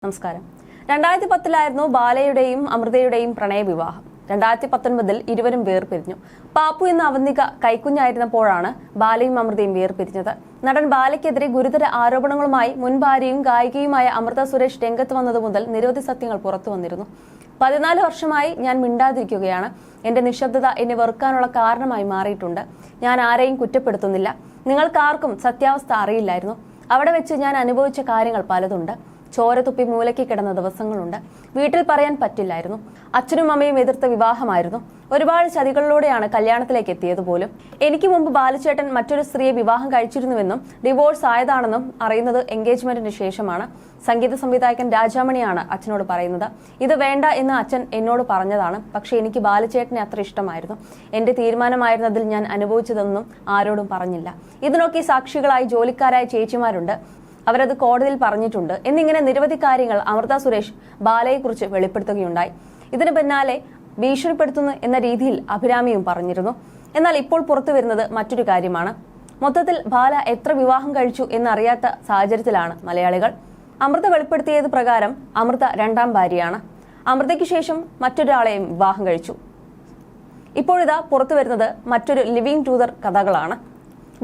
നമസ്കാരം. 2010 ബാലയുടെയും അമൃതയുടെയും പ്രണയവിവാഹം. 2019 ഇരുവരും വേർപിരിഞ്ഞു. പാപ്പു എന്ന അവന്തിക കൈക്കുഞ്ഞായിരുന്നപ്പോഴാണ് ബാലയും അമൃതയും വേർപിരിഞ്ഞത്. നടൻ ബാലയ്ക്കെതിരെ ഗുരുതര ആരോപണങ്ങളുമായി മുൻ ഭാര്യയും ഗായികയുമായ അമൃത സുരേഷ് രംഗത്ത് വന്നതു മുതൽ നിരവധി സത്യങ്ങൾ പുറത്തു വന്നിരുന്നു. 14 വർഷമായി ഞാൻ മിണ്ടാതിരിക്കുകയാണ്. എന്റെ നിശബ്ദത എന്നെ വെറുക്കാനുള്ള കാരണമായി മാറിയിട്ടുണ്ട്. ഞാൻ ആരെയും കുറ്റപ്പെടുത്തുന്നില്ല. നിങ്ങൾക്കാർക്കും സത്യാവസ്ഥ അറിയില്ലായിരുന്നു. അവിടെ വെച്ച് ഞാൻ അനുഭവിച്ച കാര്യങ്ങൾ പലതുണ്ട്. ചോര തുപ്പി മൂലയ്ക്ക് കിടന്ന ദിവസങ്ങളുണ്ട്. വീട്ടിൽ പറയാൻ പറ്റില്ലായിരുന്നു. അച്ഛനും അമ്മയും എതിർത്ത വിവാഹമായിരുന്നു. ഒരുപാട് ചതികളിലൂടെയാണ് കല്യാണത്തിലേക്ക് എത്തിയത് പോലും. എനിക്ക് മുമ്പ് ബാലചേട്ടൻ മറ്റൊരു സ്ത്രീയെ വിവാഹം കഴിച്ചിരുന്നുവെന്നും ഡിവോഴ്സ് ആയതാണെന്നും അറിയുന്നത് എൻഗേജ്മെന്റിന് ശേഷമാണ്. സംഗീത സംവിധായകൻ രാജാമണിയാണ് അച്ഛനോട് പറയുന്നത്. ഇത് വേണ്ട എന്ന് അച്ഛൻ എന്നോട് പറഞ്ഞതാണ്. പക്ഷെ എനിക്ക് ബാലചേട്ടനെ അത്ര ഇഷ്ടമായിരുന്നു. എന്റെ തീരുമാനമായിരുന്നതിൽ ഞാൻ അനുഭവിച്ചതൊന്നും ആരോടും പറഞ്ഞില്ല. ഇതിനൊക്കെ സാക്ഷികളായി ജോലിക്കാരായ ചേച്ചിമാരുണ്ട്. അവരത് കോടതിയിൽ പറഞ്ഞിട്ടുണ്ട് എന്നിങ്ങനെ നിരവധി കാര്യങ്ങൾ അമൃത സുരേഷ് ബാലയെക്കുറിച്ച് വെളിപ്പെടുത്തുകയുണ്ടായി. ഇതിന് പിന്നാലെ ഭീഷണിപ്പെടുത്തുന്നു എന്ന രീതിയിൽ അഭിരാമിയും പറഞ്ഞിരുന്നു. എന്നാൽ ഇപ്പോൾ പുറത്തു വരുന്നത് മറ്റൊരു കാര്യമാണ്. മൊത്തത്തിൽ ബാല എത്ര വിവാഹം കഴിച്ചു എന്നറിയാത്ത സാഹചര്യത്തിലാണ് മലയാളികൾ. അമൃത വെളിപ്പെടുത്തിയത് പ്രകാരം അമൃത 2ാം ഭാര്യയാണ്. അമൃതയ്ക്ക് ശേഷം മറ്റൊരാളെയും വിവാഹം കഴിച്ചു. ഇപ്പോഴിതാ പുറത്തു വരുന്നത് മറ്റൊരു ലിവിംഗ് ടൂതർ കഥകളാണ്.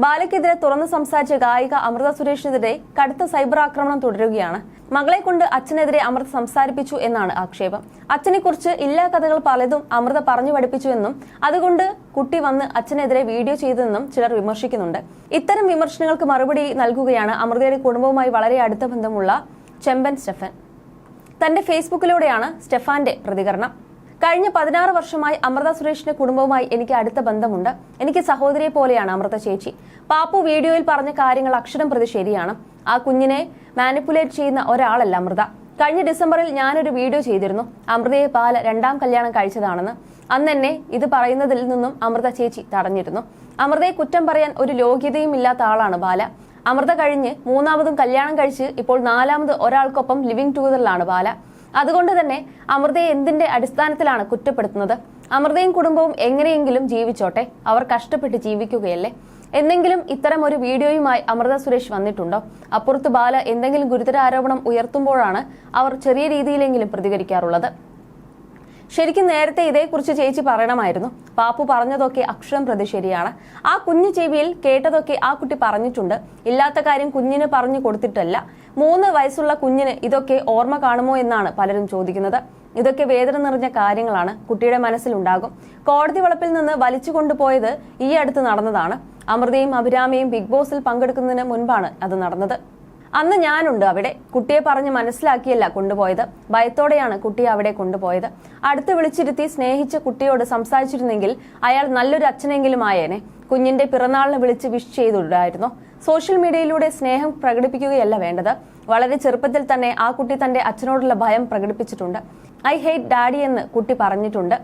ബാലയ്ക്കെതിരെ തുറന്നു സംസാരിച്ച ഗായിക അമൃത സുരേഷിനെതിരെ കടുത്ത സൈബർ ആക്രമണം തുടരുകയാണ്. മകളെ കൊണ്ട് അച്ഛനെതിരെ അമൃത സംസാരിപ്പിച്ചു എന്നാണ് ആക്ഷേപം. അച്ഛനെക്കുറിച്ച് ഇല്ലാ കഥകൾ പലതും അമൃത പറഞ്ഞു പഠിപ്പിച്ചുവെന്നും അതുകൊണ്ട് കുട്ടി വന്ന് അച്ഛനെതിരെ വീഡിയോ ചെയ്തെന്നും ചിലർ വിമർശിക്കുന്നുണ്ട്. ഇത്തരം വിമർശനങ്ങൾക്ക് മറുപടി നൽകുകയാണ് അമൃതയുടെ കുടുംബവുമായി വളരെ അടുത്ത ബന്ധമുള്ള ചെമ്പൻ സ്റ്റെഫൻ. തന്റെ ഫേസ്ബുക്കിലൂടെയാണ് സ്റ്റെഫാന്റെ പ്രതികരണം. കഴിഞ്ഞ 16 വർഷമായി അമൃത സുരേഷിന്റെ കുടുംബവുമായി എനിക്ക് അടുത്ത ബന്ധമുണ്ട്. എനിക്ക് സഹോദരിയെ പോലെയാണ് അമൃത ചേച്ചി. പാപ്പു വീഡിയോയിൽ പറഞ്ഞ കാര്യങ്ങൾ അക്ഷരം പ്രതി ശരിയാണ്. ആ കുഞ്ഞിനെ മാനിപ്പുലേറ്റ് ചെയ്യുന്ന ഒരാളല്ല അമൃത. കഴിഞ്ഞ ഡിസംബറിൽ ഞാനൊരു വീഡിയോ ചെയ്തിരുന്നു. അമൃതയെ ബാല 2ാം കല്യാണം കഴിച്ചതാണെന്ന്. അന്ന് എന്നെ ഇത് പറയുന്നതിൽ നിന്നും അമൃത ചേച്ചി തടഞ്ഞിരുന്നു. അമൃതയെ കുറ്റം പറയാൻ ഒരു യോഗ്യതയും ഇല്ലാത്ത ആളാണ് ബാല. അമൃത കഴിഞ്ഞ് 3ാമതും കല്യാണം കഴിച്ച് ഇപ്പോൾ 4ാമത് ഒരാൾക്കൊപ്പം ലിവിംഗ് ടൂതറിലാണ് ബാല. അതുകൊണ്ട് തന്നെ അമൃതയെ എന്തിന്റെ അടിസ്ഥാനത്തിലാണ് കുറ്റപ്പെടുത്തുന്നത്? അമൃതയും കുടുംബവും എങ്ങനെയെങ്കിലും ജീവിച്ചോട്ടെ, അവർ കഷ്ടപ്പെട്ട് ജീവിക്കുകയല്ലേ. എന്തെങ്കിലും ഇത്തരം ഒരു വീഡിയോയുമായി അമൃത സുരേഷ് വന്നിട്ടുണ്ടോ? അപ്പുറത്ത് ബാല എന്തെങ്കിലും ഗുരുതര ആരോപണം ഉയർത്തുമ്പോഴാണ് അവർ ചെറിയ രീതിയിലെങ്കിലും പ്രതികരിക്കാറുള്ളത്. ശരിക്കും നേരത്തെ ഇതേക്കുറിച്ച് ചേച്ചി പറയണമായിരുന്നു. പാപ്പു പറഞ്ഞതൊക്കെ അക്ഷരം പ്രതി ശരിയാണ്. ആ കുഞ്ഞു ചെവിയിൽ കേട്ടതൊക്കെ ആ കുട്ടി പറഞ്ഞിട്ടുണ്ട്. ഇല്ലാത്ത കാര്യം കുഞ്ഞിന് പറഞ്ഞു കൊടുത്തിട്ടല്ല. 3 വയസ്സുള്ള കുഞ്ഞിന് ഇതൊക്കെ ഓർമ്മ കാണുമോ എന്നാണ് പലരും ചോദിക്കുന്നത്. ഇതൊക്കെ വേദന നിറഞ്ഞ കാര്യങ്ങളാണ്. കുട്ടിയുടെ മനസ്സിലുണ്ടാകും. കോടതി വളപ്പിൽ നിന്ന് വലിച്ചു കൊണ്ടുപോയത് ഈ അടുത്ത് നടന്നതാണ്. അമൃതയും അഭിരാമിയും ബിഗ് ബോസിൽ പങ്കെടുക്കുന്നതിന് മുൻപാണ് അത് നടന്നത്. അന്ന് ഞാനുണ്ട് അവിടെ. കുട്ടിയെ പറഞ്ഞ് മനസ്സിലാക്കിയല്ല കൊണ്ടുപോയത്. ഭയത്തോടെയാണ് കുട്ടിയെ അവിടെ കൊണ്ടുപോയത്. അടുത്ത് വിളിച്ചിരുത്തി സ്നേഹിച്ച കുട്ടിയോട് സംസാരിച്ചിരുന്നെങ്കിൽ അയാൾ നല്ലൊരു അച്ഛനെങ്കിലും ആയേനെ. കുഞ്ഞിന്റെ പിറന്നാളിന് വിളിച്ച് വിഷ് ചെയ്തിടായിരുന്നു. സോഷ്യൽ മീഡിയയിലൂടെ സ്നേഹം പ്രകടിപ്പിക്കുകയല്ല വേണ്ടത്. വളരെ ചെറുപ്പത്തിൽ തന്നെ ആ കുട്ടി തന്റെ അച്ഛനോടുള്ള ഭയം പ്രകടിപ്പിച്ചിട്ടുണ്ട്. ഐ ഹേറ്റ് ഡാഡി എന്ന് കുട്ടി പറഞ്ഞിട്ടുണ്ട്.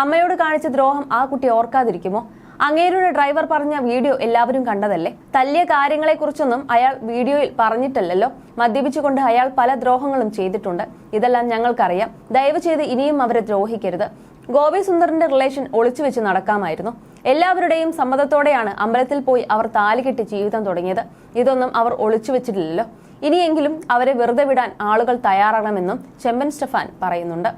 അമ്മയോട് കാണിച്ച ദ്രോഹം ആ കുട്ടി ഓർക്കാതിരിക്കുമോ? അങ്ങേരുടെ ഡ്രൈവർ പറഞ്ഞ വീഡിയോ എല്ലാവരും കണ്ടതല്ലേ. തല്ലിയ കാര്യങ്ങളെക്കുറിച്ചൊന്നും അയാൾ വീഡിയോയിൽ പറഞ്ഞിട്ടല്ലോ. മദ്യപിച്ചുകൊണ്ട് അയാൾ പല ദ്രോഹങ്ങളും ചെയ്തിട്ടുണ്ട്. ഇതെല്ലാം ഞങ്ങൾക്കറിയാം. ദയവ് ചെയ്ത് ഇനിയും അവരെ ദ്രോഹിക്കരുത്. ഗോപി സുന്ദറിന്റെ റിലേഷൻ ഒളിച്ചു വെച്ച് നടക്കാമായിരുന്നു. എല്ലാവരുടെയും സമ്മതത്തോടെയാണ് അമ്പലത്തിൽ പോയി അവർ താലികെട്ടി ജീവിതം തുടങ്ങിയത്. ഇതൊന്നും അവർ ഒളിച്ചു വെച്ചിട്ടില്ലല്ലോ. ഇനിയെങ്കിലും അവരെ വെറുതെ വിടാൻ ആളുകൾ തയ്യാറാകണമെന്നും ചെമ്പൻ സ്റ്റെഫാൻ പറയുന്നുണ്ട്.